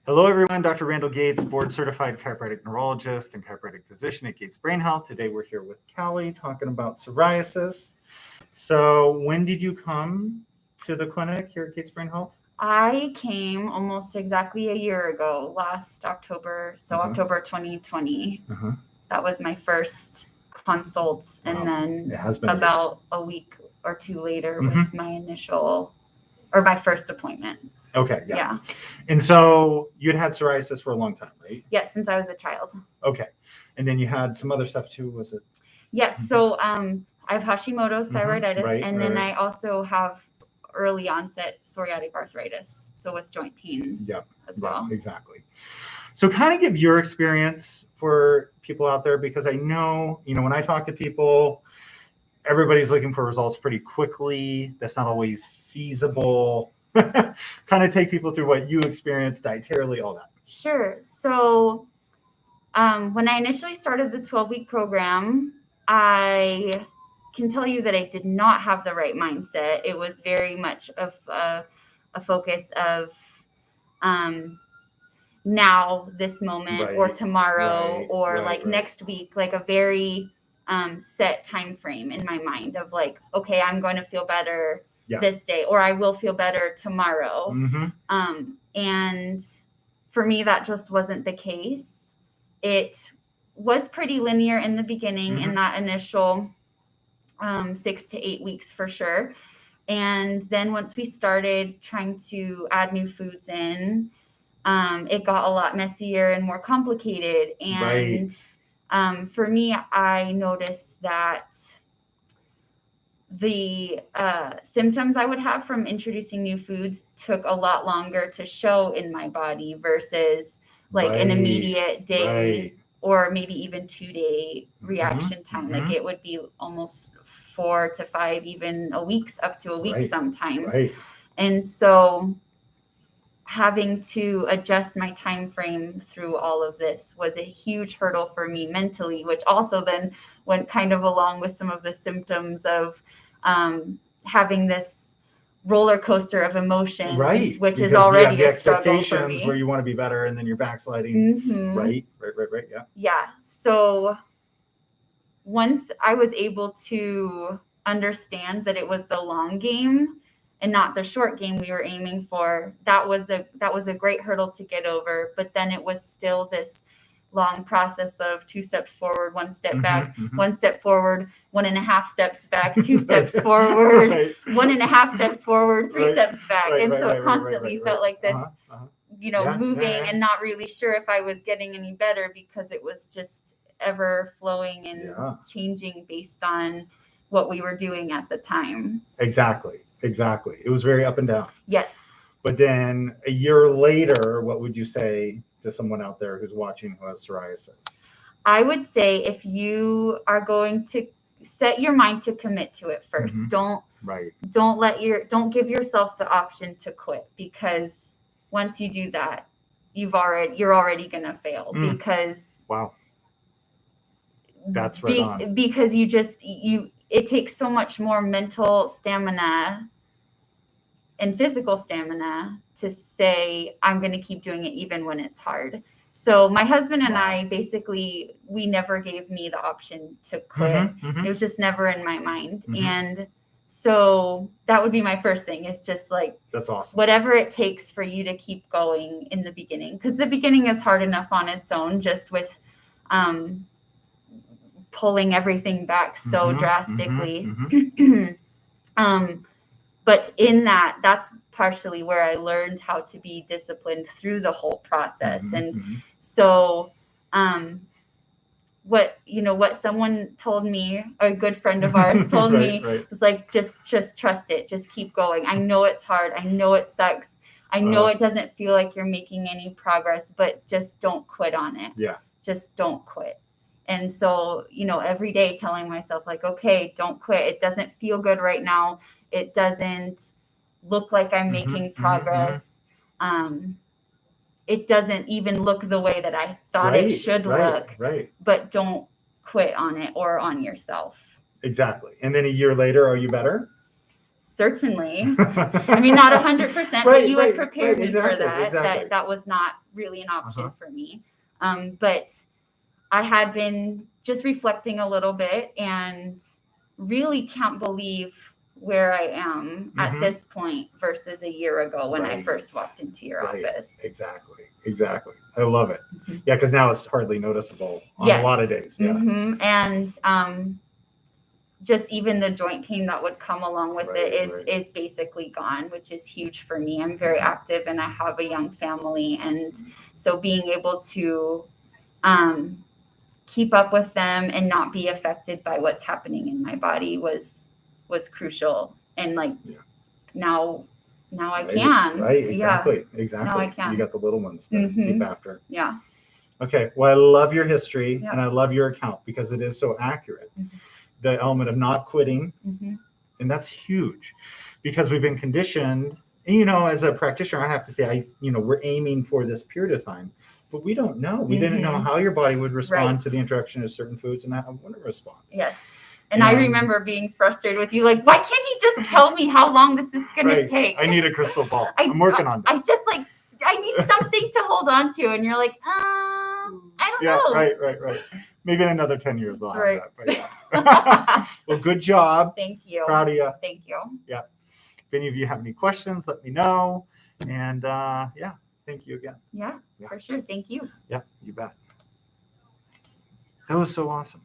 Hello, everyone. Dr. Randall Gates, board certified chiropractic neurologist and chiropractic physician at Gates Brain Health. Today, we're here with Callie talking about psoriasis. So when did you come to the clinic here at Gates Brain Health? I came almost exactly a year ago, last October, October 2020. That was my first consult, and then about a week or two later with my first appointment. Okay, yeah. And so you'd had psoriasis for a long time, right? Yes, since I was a child. Okay. And then you had some other stuff too, was it? Yes, so I have Hashimoto's thyroiditis, and then I also have early onset psoriatic arthritis, so with joint pain as well. Exactly. So kind of give your experience for people out there, because I know, when I talk to people, everybody's looking for results pretty quickly. That's not always feasible. Kind of take people through what you experienced dietarily, all that. Sure. So when I initially started the 12-week program, I can tell you that I did not have the right mindset. It was very much of a focus of now, this moment, or tomorrow, or next week, like a very set time frame in my mind of like, okay, I'm going to feel better this day, or I will feel better tomorrow. And for me, that just wasn't the case. It was pretty linear in the beginning, in that initial 6 to 8 weeks for sure. And then once we started trying to add new foods in, it got a lot messier and more complicated. And for me, I noticed that the symptoms I would have from introducing new foods took a lot longer to show in my body versus like an immediate day or maybe even 2-day reaction time. Like it would be almost 4 to 5, even up to a week sometimes. And so having to adjust my time frame through all of this was a huge hurdle for me mentally, which also then went kind of along with some of the symptoms of having this roller coaster of emotions, which is already a struggle for me. Where you want to be better and then you're backsliding. Right. Yeah. So once I was able to understand that it was the long game and not the short game we were aiming for, that was a great hurdle to get over. But then it was still this long process of 2 steps forward, 1 step back, 1 step forward, 1.5 steps back, 2 steps forward, 1.5 steps forward, 3 steps back. And so it constantly felt like this, moving and not really sure if I was getting any better, because it was just ever flowing and changing based on what we were doing at the time. Exactly. It was very up and down. Yes. But then a year later, what would you say to someone out there who's watching who has psoriasis? I would say if you are going to set your mind to commit to it first, don't give yourself the option to quit, because once you do that, you're already going to fail because that's right on. Because it takes so much more mental stamina and physical stamina to say, I'm going to keep doing it even when it's hard. So my husband and I, basically, we never gave me the option to quit. It was just never in my mind. And so that would be my first thing, is just like, that's awesome. Whatever it takes for you to keep going in the beginning. Because the beginning is hard enough on its own, just with pulling everything back so drastically. But in that's partially where I learned how to be disciplined through the whole process. And so what someone told me, a good friend of ours told me, was like, just trust it. Just keep going. I know it's hard. I know it sucks. I know it doesn't feel like you're making any progress, but just don't quit on it. Just don't quit. And so, every day telling myself like, okay, don't quit. It doesn't feel good right now. It doesn't look like I'm making progress. It doesn't even look the way that I thought it should look. But don't quit on it or on yourself. Exactly. And then a year later, are you better? Certainly. I mean, not 100%, but you had prepared me exactly, for that. Exactly. That was not really an option for me. But I had been just reflecting a little bit and really can't believe where I am at this point versus a year ago when I first walked into your office. Exactly. I love it. Yeah, because now it's hardly noticeable on a lot of days. Yeah. And just even the joint pain that would come along with it is basically gone, which is huge for me. I'm very active and I have a young family. And so being able to keep up with them and not be affected by what's happening in my body was crucial. And like now I can. Exactly. Now I can. You got the little ones to keep after. Yeah. Okay. Well, I love your history and I love your account because it is so accurate. The element of not quitting, and that's huge because we've been conditioned. And, as a practitioner, I have to say, we're aiming for this period of time, but we don't know. We didn't know how your body would respond to the introduction of certain foods and how it wouldn't respond. Yes. And I remember being frustrated with you, like, why can't he just tell me how long this is going to take? I need a crystal ball. I'm working on that. I need something to hold on to. And you're like, I don't know. Right. Maybe in another 10 years I'll have that. But well, good job. Thank you. Proud of you. Thank you. Yeah. If any of you have any questions, let me know. And thank you again. Yeah, for sure. Thank you. Yeah, you bet. That was so awesome.